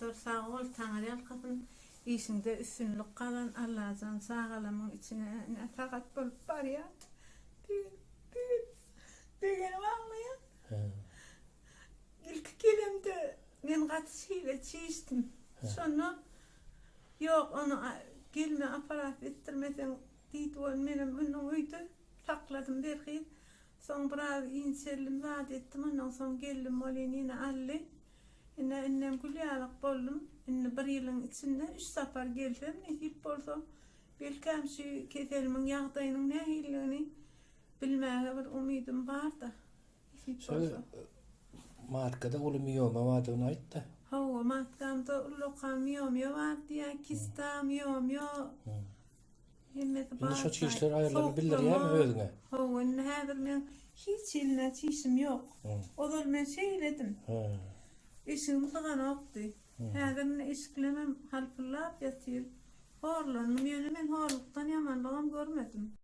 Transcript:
doktor sağ ol Tanrı kapın işinde üstünlük kalan Allah'ın sağlamın içine takat bulup var ya. Degen ağlayan. İlk gelimde ben katısıyla çiğistim. Sonra yok onu gelme aparat ettirmeden deydi o benim önüm uydu. Sakladım derken. Son biraz insellim vaat ettim. Ondan sonra geldim olayın yine alli. Yine annem gülüyarak boldum. Yine bir yılın içinde 3 sefer geldim. Ne deyip olsa belki hem şu ketelimin yağdayının ne hilliğini bilmeye bir umudum var da. Şöyle markada olumiyoma vardı ona ait da. Hava matkamda lokam yom var diye kistam yom. Şimdi şu çişler ayarlarını bilir ya mı öğüne? Hava ne haber ben hiç eline çişim yok. O da ben şeyledim. İşim falan yoktu. Haber'in eşiklemem halpırlap yatıyor. Horlanım yani ben horluktan yamanlığım görmedim.